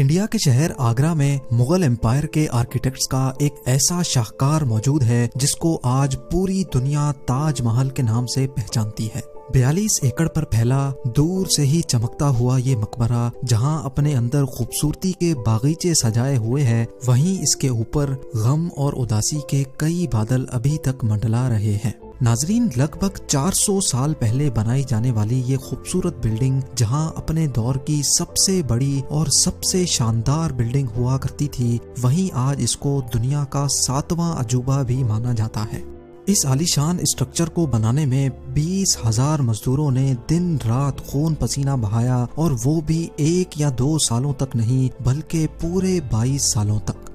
India کے شہر آگرہ میں مغل امپائر کے آرکیٹیکٹس کا ایک ایسا شاہکار موجود ہے جس کو آج پوری دنیا تاج محل کے نام سے پہچانتی ہے۔ 42 ایکڑ پر پھیلا دور سے ہی چمکتا ہوا یہ مقبرہ جہاں اپنے اندر خوبصورتی کے باغیچے سجائے ہوئے ہے، وہیں اس کے اوپر غم اور اداسی کے کئی بادل ابھی تک منڈلا رہے ہیں۔ ناظرین، لگ بھگ 400 سال پہلے بنائی جانے والی یہ خوبصورت بلڈنگ جہاں اپنے دور کی سب سے بڑی اور سب سے شاندار بلڈنگ ہوا کرتی تھی، وہیں آج اس کو دنیا کا 7واں عجوبہ بھی مانا جاتا ہے۔ اس عالیشان اسٹرکچر کو بنانے میں 20,000 مزدوروں نے دن رات خون پسینہ بہایا، اور وہ بھی 1 یا 2 سالوں تک نہیں بلکہ پورے 22 سالوں تک۔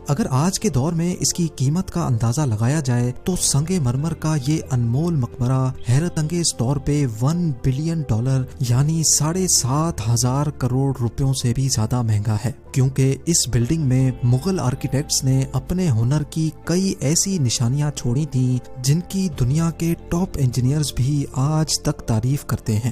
اگر آج کے دور میں اس کی قیمت کا اندازہ لگایا جائے تو سنگ مرمر کا یہ انمول مقبرہ حیرت انگیز طور پہ $1 بلین یعنی 7,500 کروڑ روپیوں سے بھی زیادہ مہنگا ہے، کیونکہ اس بلڈنگ میں مغل آرکیٹیکٹس نے اپنے ہنر کی کئی ایسی نشانیاں چھوڑی تھیں جن کی دنیا کے ٹاپ انجینئرز بھی آج تک تعریف کرتے ہیں۔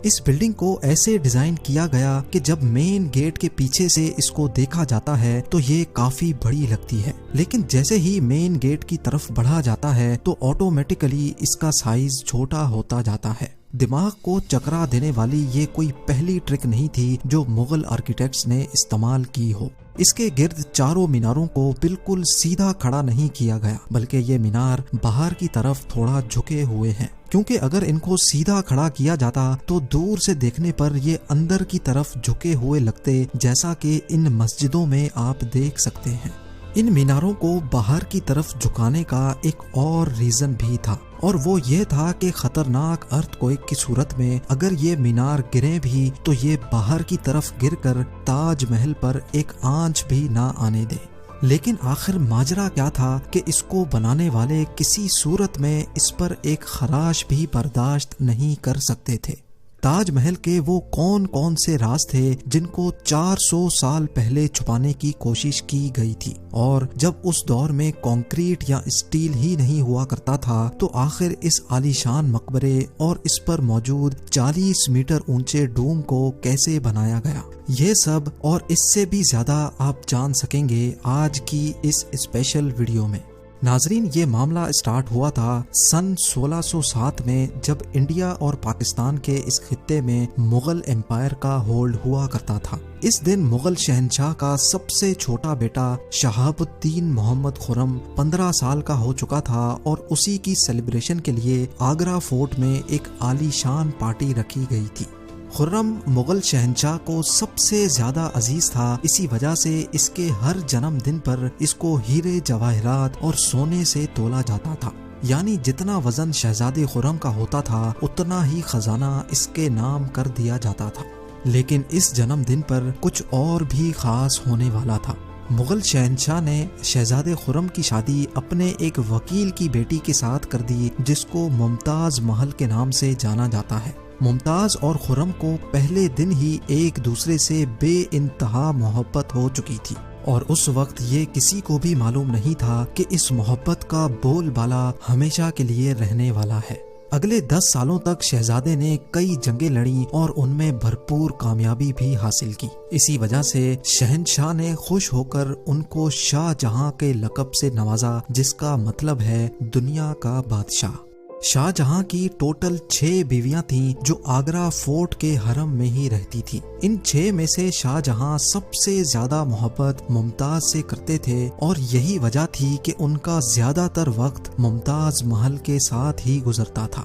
اس بلڈنگ کو ایسے ڈیزائن کیا گیا کہ جب مین گیٹ کے پیچھے سے اس کو دیکھا جاتا ہے تو یہ کافی بڑی لگتی ہے، لیکن جیسے ہی مین گیٹ کی طرف بڑھا جاتا ہے تو آٹومیٹیکلی اس کا سائز چھوٹا ہوتا جاتا ہے۔ دماغ کو چکرا دینے والی یہ کوئی پہلی ٹرک نہیں تھی جو مغل آرکیٹیکٹس نے استعمال کی ہو۔ اس کے گرد چاروں میناروں کو بالکل سیدھا کھڑا نہیں کیا گیا، بلکہ یہ مینار باہر کی طرف تھوڑا جھکے ہوئے ہیں، کیونکہ اگر ان کو سیدھا کھڑا کیا جاتا تو دور سے دیکھنے پر یہ اندر کی طرف جھکے ہوئے لگتے، جیسا کہ ان مسجدوں میں آپ دیکھ سکتے ہیں۔ ان میناروں کو باہر کی طرف جھکانے کا ایک اور ریزن بھی تھا، اور وہ یہ تھا کہ خطرناک ارتھ کوئک کی صورت میں اگر یہ مینار گریں بھی تو یہ باہر کی طرف گر کر تاج محل پر ایک آنچ بھی نہ آنے دے۔ لیکن آخر ماجرا کیا تھا کہ اس کو بنانے والے کسی صورت میں اس پر ایک خراش بھی برداشت نہیں کر سکتے تھے۔ تاج محل کے وہ کون کون سے راز تھے جن کو 400 سال پہلے چھپانے کی کوشش کی گئی تھی، اور جب اس دور میں کنکریٹ یا اسٹیل ہی نہیں ہوا کرتا تھا تو آخر اس عالیشان مقبرے اور اس پر موجود 40 میٹر اونچے ڈوم کو کیسے بنایا گیا؟ یہ سب اور اس سے بھی زیادہ آپ جان سکیں گے آج کی اس اسپیشل ویڈیو میں۔ ناظرین، یہ معاملہ اسٹارٹ ہوا تھا سن 1607 میں، جب انڈیا اور پاکستان کے اس خطے میں مغل امپائر کا ہولڈ ہوا کرتا تھا۔ اس دن مغل شہنشاہ کا سب سے چھوٹا بیٹا شہاب الدین محمد خرم 15 سال کا ہو چکا تھا، اور اسی کی سیلیبریشن کے لیے آگرہ فورٹ میں ایک عالی شان پارٹی رکھی گئی تھی۔ خرم مغل شہنشاہ کو سب سے زیادہ عزیز تھا، اسی وجہ سے اس کے ہر جنم دن پر اس کو ہیرے جواہرات اور سونے سے تولا جاتا تھا، یعنی جتنا وزن شہزادے خرم کا ہوتا تھا اتنا ہی خزانہ اس کے نام کر دیا جاتا تھا۔ لیکن اس جنم دن پر کچھ اور بھی خاص ہونے والا تھا۔ مغل شہنشاہ نے شہزادے خرم کی شادی اپنے ایک وکیل کی بیٹی کے ساتھ کر دی جس کو ممتاز محل کے نام سے جانا جاتا ہے۔ ممتاز اور خرم کو پہلے دن ہی ایک دوسرے سے بے انتہا محبت ہو چکی تھی، اور اس وقت یہ کسی کو بھی معلوم نہیں تھا کہ اس محبت کا بول بالا ہمیشہ کے لیے رہنے والا ہے۔ اگلے 10 سالوں تک شہزادے نے کئی جنگیں لڑیں اور ان میں بھرپور کامیابی بھی حاصل کی۔ اسی وجہ سے شہنشاہ نے خوش ہو کر ان کو شاہ جہاں کے لقب سے نوازا، جس کا مطلب ہے دنیا کا بادشاہ۔ شاہ جہاں کی ٹوٹل 6 بیویاں تھیں جو آگرہ فورٹ کے حرم میں ہی رہتی تھیں۔ ان 6 میں سے شاہ جہاں سب سے زیادہ محبت ممتاز سے کرتے تھے، اور یہی وجہ تھی کہ ان کا زیادہ تر وقت ممتاز محل کے ساتھ ہی گزرتا تھا۔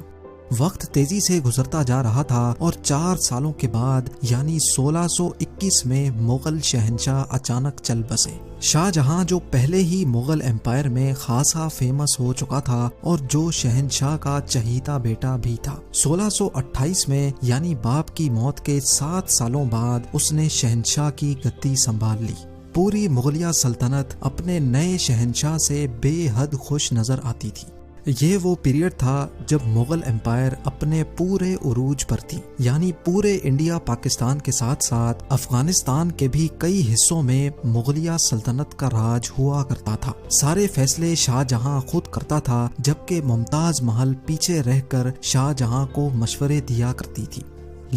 وقت تیزی سے گزرتا جا رہا تھا، اور 4 سالوں کے بعد یعنی 1621 میں مغل شہنشاہ اچانک چل بسے۔ شاہ جہاں جو پہلے ہی مغل امپائر میں خاصا فیمس ہو چکا تھا اور جو شہنشاہ کا چہیتا بیٹا بھی تھا، 1628 میں یعنی باپ کی موت کے 7 سالوں بعد اس نے شہنشاہ کی گدی سنبھال لی۔ پوری مغلیہ سلطنت اپنے نئے شہنشاہ سے بے حد خوش نظر آتی تھی۔ یہ وہ پیریڈ تھا جب مغل امپائر اپنے پورے عروج پر تھی، یعنی پورے انڈیا پاکستان کے ساتھ ساتھ افغانستان کے بھی کئی حصوں میں مغلیہ سلطنت کا راج ہوا کرتا تھا۔ سارے فیصلے شاہ جہاں خود کرتا تھا، جبکہ ممتاز محل پیچھے رہ کر شاہ جہاں کو مشورے دیا کرتی تھی۔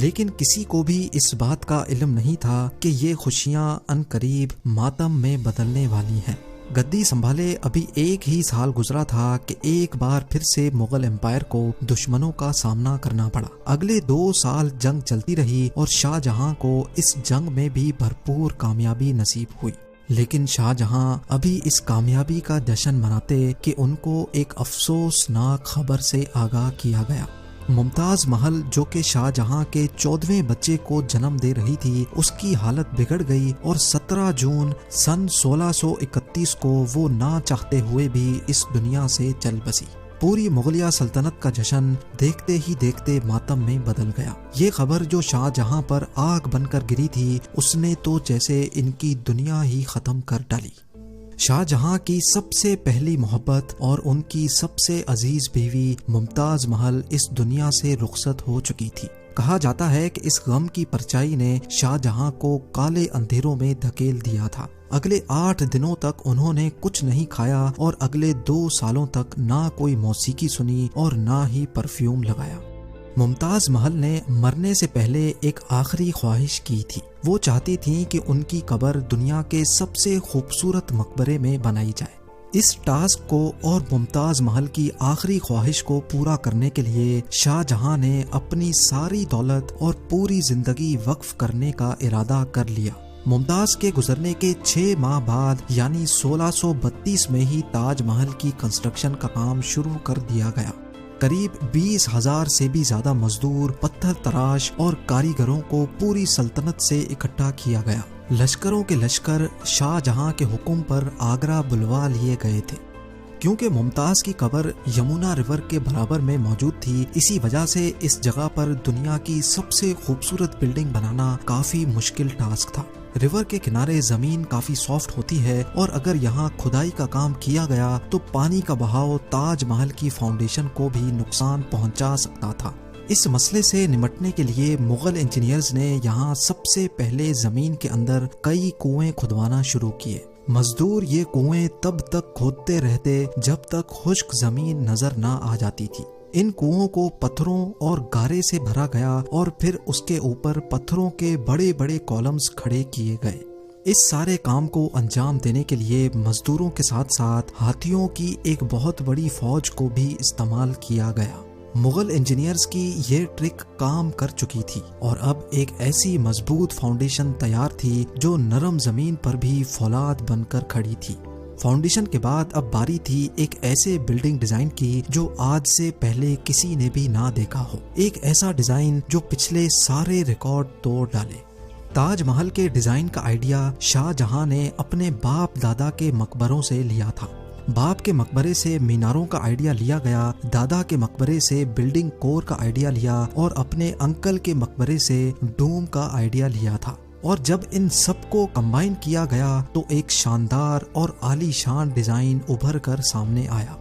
لیکن کسی کو بھی اس بات کا علم نہیں تھا کہ یہ خوشیاں عنقریب ماتم میں بدلنے والی ہیں۔ گدی سنبھالے ابھی 1 ہی سال گزرا تھا کہ ایک بار پھر سے مغل امپائر کو دشمنوں کا سامنا کرنا پڑا۔ اگلے 2 سال جنگ چلتی رہی اور شاہ جہاں کو اس جنگ میں بھی بھرپور کامیابی نصیب ہوئی، لیکن شاہ جہاں ابھی اس کامیابی کا جشن مناتے کہ ان کو ایک افسوسناک خبر سے آگاہ کیا گیا۔ ممتاز محل جو کہ شاہ جہاں کے 14ویں بچے کو جنم دے رہی تھی، اس کی حالت بگڑ گئی اور 17 جون سن 1631 کو وہ نہ چاہتے ہوئے بھی اس دنیا سے چل بسی۔ پوری مغلیہ سلطنت کا جشن دیکھتے ہی دیکھتے ماتم میں بدل گیا۔ یہ خبر جو شاہ جہاں پر آگ بن کر گری تھی، اس نے تو جیسے ان کی دنیا ہی ختم کر ڈالی۔ شاہ جہاں کی سب سے پہلی محبت اور ان کی سب سے عزیز بیوی ممتاز محل اس دنیا سے رخصت ہو چکی تھی۔ کہا جاتا ہے کہ اس غم کی پرچائی نے شاہ جہاں کو کالے اندھیروں میں دھکیل دیا تھا۔ اگلے 8 دنوں تک انہوں نے کچھ نہیں کھایا اور اگلے 2 سالوں تک نہ کوئی موسیقی سنی اور نہ ہی پرفیوم لگایا۔ ممتاز محل نے مرنے سے پہلے ایک آخری خواہش کی تھی۔ وہ چاہتی تھیں کہ ان کی قبر دنیا کے سب سے خوبصورت مقبرے میں بنائی جائے۔ اس ٹاسک کو اور ممتاز محل کی آخری خواہش کو پورا کرنے کے لیے شاہ جہاں نے اپنی ساری دولت اور پوری زندگی وقف کرنے کا ارادہ کر لیا۔ ممتاز کے گزرنے کے 6 ماہ بعد یعنی 1632 میں ہی تاج محل کی کنسٹرکشن کا کام شروع کر دیا گیا۔ قریب 20,000 سے بھی زیادہ مزدور، پتھر تراش اور کاریگروں کو پوری سلطنت سے اکٹھا کیا گیا۔ لشکروں کے لشکر شاہ جہاں کے حکم پر آگرہ بلوا لیے گئے تھے۔ کیونکہ ممتاز کی قبر یمنا ریور کے برابر میں موجود تھی، اسی وجہ سے اس جگہ پر دنیا کی سب سے خوبصورت بلڈنگ بنانا کافی مشکل ٹاسک تھا۔ ریور کے کنارے زمین کافی سافٹ ہوتی ہے اور اگر یہاں کھدائی کا کام کیا گیا تو پانی کا بہاؤ تاج محل کی فاؤنڈیشن کو بھی نقصان پہنچا سکتا تھا۔ اس مسئلے سے نمٹنے کے لیے مغل انجینئرز نے یہاں سب سے پہلے زمین کے اندر کئی کنویں کھدوانا شروع کیے۔ مزدور یہ کنویں تب تک کھودتے رہتے جب تک خشک زمین نظر نہ آ جاتی تھی۔ ان کنووں کو پتھروں اور گارے سے بھرا گیا اور پھر اس کے اوپر پتھروں کے بڑے بڑے کالمز کھڑے کیے گئے۔ اس سارے کام کو انجام دینے کے لیے مزدوروں کے ساتھ ساتھ ہاتھیوں کی ایک بہت بڑی فوج کو بھی استعمال کیا گیا۔ مغل انجینئرز کی یہ ٹرک کام کر چکی تھی اور اب ایک ایسی مضبوط فاؤنڈیشن تیار تھی جو نرم زمین پر بھی فولاد بن کر کھڑی تھی۔ فاؤنڈیشن کے بعد اب باری تھی ایک ایسے بلڈنگ ڈیزائن کی جو آج سے پہلے کسی نے بھی نہ دیکھا ہو، ایک ایسا ڈیزائن جو پچھلے سارے ریکارڈ توڑ ڈالے۔ تاج محل کے ڈیزائن کا آئیڈیا شاہ جہاں نے اپنے باپ دادا کے مقبروں سے لیا تھا۔ باپ کے مقبرے سے میناروں کا آئیڈیا لیا گیا، دادا کے مقبرے سے بلڈنگ کور کا آئیڈیا لیا اور اپنے انکل کے مقبرے سے ڈوم کا آئیڈیا لیا تھا۔ اور جب ان سب کو کمبائن کیا گیا تو ایک شاندار اور عالی شان ڈیزائن ابھر کر سامنے آیا۔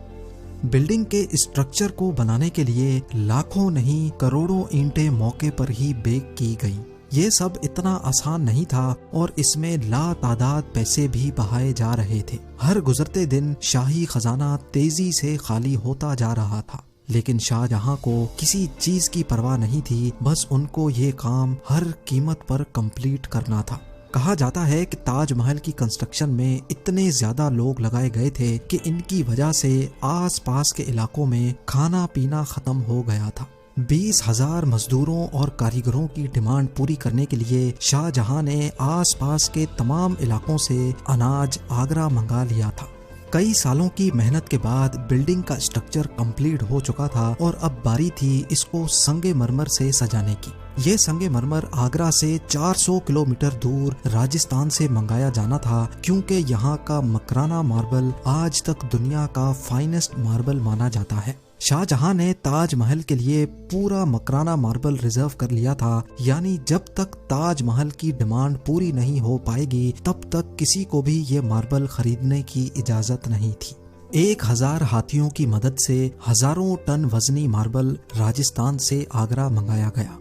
بلڈنگ کے اسٹرکچر کو بنانے کے لیے لاکھوں نہیں کروڑوں اینٹیں موقع پر ہی بیک کی گئیں۔ یہ سب اتنا آسان نہیں تھا اور اس میں لا تعداد پیسے بھی بہائے جا رہے تھے۔ ہر گزرتے دن شاہی خزانہ تیزی سے خالی ہوتا جا رہا تھا، لیکن شاہ جہاں کو کسی چیز کی پرواہ نہیں تھی، بس ان کو یہ کام ہر قیمت پر کمپلیٹ کرنا تھا۔ کہا جاتا ہے کہ تاج محل کی کنسٹرکشن میں اتنے زیادہ لوگ لگائے گئے تھے کہ ان کی وجہ سے آس پاس کے علاقوں میں کھانا پینا ختم ہو گیا تھا۔ 20,000 مزدوروں اور کاریگروں کی ڈیمانڈ پوری کرنے کے لیے شاہ جہاں نے آس پاس کے تمام علاقوں سے اناج آگرہ منگا لیا تھا۔ کئی سالوں کی محنت کے بعد بلڈنگ کا اسٹرکچر کمپلیٹ ہو چکا تھا اور اب باری تھی اس کو سنگ مرمر سے سجانے کی۔ یہ سنگ مرمر آگرہ سے 400 کلومیٹر دور راجستھان سے منگایا جانا تھا، کیونکہ یہاں کا مکرانہ ماربل آج تک دنیا کا فائنسٹ ماربل مانا جاتا ہے۔ شاہ جہاں نے تاج محل کے لیے پورا مکرانہ ماربل ریزرو کر لیا تھا، یعنی جب تک تاج محل کی ڈیمانڈ پوری نہیں ہو پائے گی تب تک کسی کو بھی یہ ماربل خریدنے کی اجازت نہیں تھی۔ 1000 ہاتھیوں کی مدد سے ہزاروں ٹن وزنی ماربل راجستھان سے آگرہ منگایا گیا۔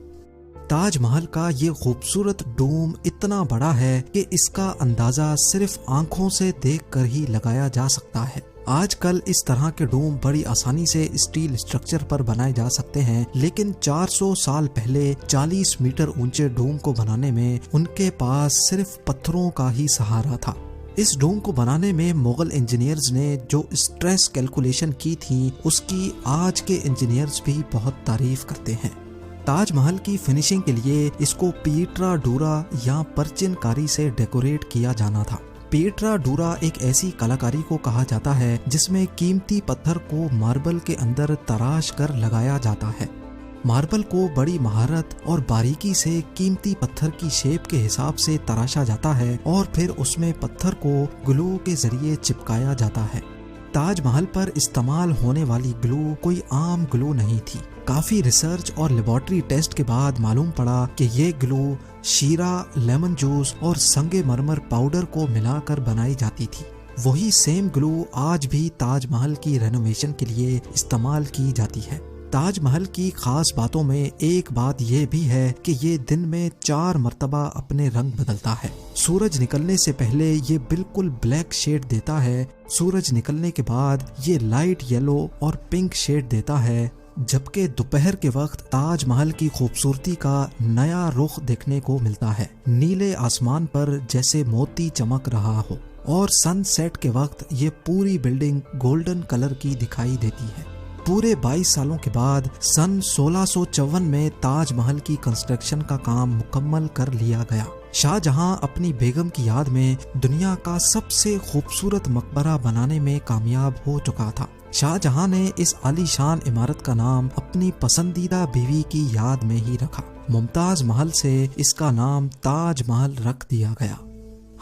تاج محل کا یہ خوبصورت ڈوم اتنا بڑا ہے کہ اس کا اندازہ صرف آنکھوں سے دیکھ کر ہی لگایا جا سکتا ہے۔ آج کل اس طرح کے ڈوم بڑی آسانی سے اسٹیل اسٹرکچر پر بنائے جا سکتے ہیں، لیکن 400 سال پہلے 40 میٹر اونچے ڈوم کو بنانے میں ان کے پاس صرف پتھروں کا ہی سہارا تھا۔ اس ڈوم کو بنانے میں مغل انجینئرز نے جو اسٹریس کیلکولیشن کی تھی اس کی آج کے انجینئرز بھی بہت تعریف کرتے ہیں۔ تاج محل کی فنیشنگ کے لیے اس کو پیٹرا ڈورا یا پرچن کاری سے ڈیکوریٹ کیا جانا تھا۔ پیٹرا ڈورا ایک ایسی کلاکاری کو کہا جاتا ہے جس میں قیمتی پتھر کو ماربل کے اندر تراش کر لگایا جاتا ہے۔ ماربل کو بڑی مہارت اور باریکی سے قیمتی پتھر کی شیپ کے حساب سے تراشا جاتا ہے اور پھر اس میں پتھر کو گلو کے ذریعے چپکایا جاتا ہے۔ تاج محل پر استعمال ہونے والی گلو کوئی عام گلو نہیں تھی۔ کافی ریسرچ اور لیبارٹری ٹیسٹ کے بعد معلوم پڑا کہ یہ گلو شیرہ، لیمن جوس اور سنگ مرمر پاؤڈر کو ملا کر بنائی جاتی تھی۔ وہی سیم گلو آج بھی تاج محل کی رینوویشن کے لیے استعمال کی جاتی ہے۔ تاج محل کی خاص باتوں میں ایک بات یہ بھی ہے کہ یہ دن میں 4 مرتبہ اپنے رنگ بدلتا ہے۔ سورج نکلنے سے پہلے یہ بالکل بلیک شیڈ دیتا ہے، سورج نکلنے کے بعد یہ لائٹ یلو اور پنک شیڈ دیتا ہے، جبکہ دوپہر کے وقت تاج محل کی خوبصورتی کا نیا رخ دیکھنے کو ملتا ہے، نیلے آسمان پر جیسے موتی چمک رہا ہو، اور سن سیٹ کے وقت یہ پوری بلڈنگ گولڈن کلر کی دکھائی دیتی ہے۔ پورے 22 سالوں کے بعد سن 1654 میں تاج محل کی کنسٹرکشن کا کام مکمل کر لیا گیا۔ شاہ جہاں اپنی بیگم کی یاد میں دنیا کا سب سے خوبصورت مقبرہ بنانے میں کامیاب ہو چکا تھا۔ شاہ جہاں نے اس عالی شان عمارت کا نام اپنی پسندیدہ بیوی کی یاد میں ہی رکھا۔ ممتاز محل سے اس کا نام تاج محل رکھ دیا گیا۔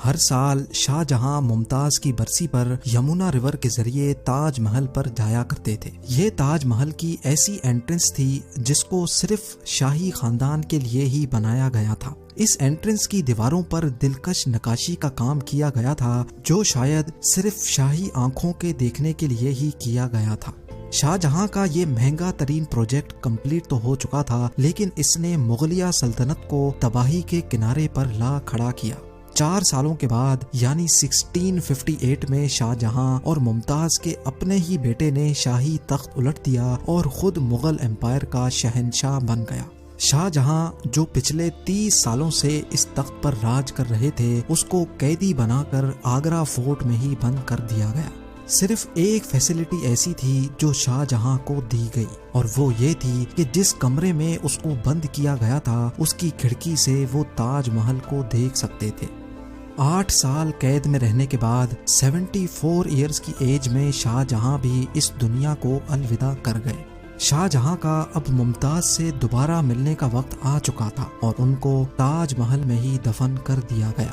ہر سال شاہ جہاں ممتاز کی برسی پر یمنا ریور کے ذریعے تاج محل پر جایا کرتے تھے۔ یہ تاج محل کی ایسی انٹرنس تھی جس کو صرف شاہی خاندان کے لیے ہی بنایا گیا تھا۔ اس انٹرنس کی دیواروں پر دلکش نقاشی کا کام کیا گیا تھا جو شاید صرف شاہی آنکھوں کے دیکھنے کے لیے ہی کیا گیا تھا۔ شاہ جہاں کا یہ مہنگا ترین پروجیکٹ کمپلیٹ تو ہو چکا تھا، لیکن اس نے مغلیہ سلطنت کو تباہی کے کنارے پر لا کھڑا کیا۔ 4 سالوں کے بعد یعنی 1658 میں شاہ جہاں اور ممتاز کے اپنے ہی بیٹے نے شاہی تخت الٹ دیا اور خود مغل امپائر کا شہنشاہ بن گیا۔ شاہ جہاں جو پچھلے 30 سالوں سے اس تخت پر راج کر رہے تھے، اس کو قیدی بنا کر آگرہ فورٹ میں ہی بند کر دیا گیا۔ صرف ایک فیسلٹی ایسی تھی جو شاہ جہاں کو دی گئی، اور وہ یہ تھی کہ جس کمرے میں اس کو بند کیا گیا تھا اس کی کھڑکی سے وہ تاج محل کو دیکھ سکتے تھے۔ 8 سال قید میں رہنے کے بعد 74 ایئرز کی ایج میں شاہ جہاں بھی اس دنیا کو الوداع کر گئے۔ شاہ جہاں کا اب ممتاز سے دوبارہ ملنے کا وقت آ چکا تھا اور ان کو تاج محل میں ہی دفن کر دیا گیا۔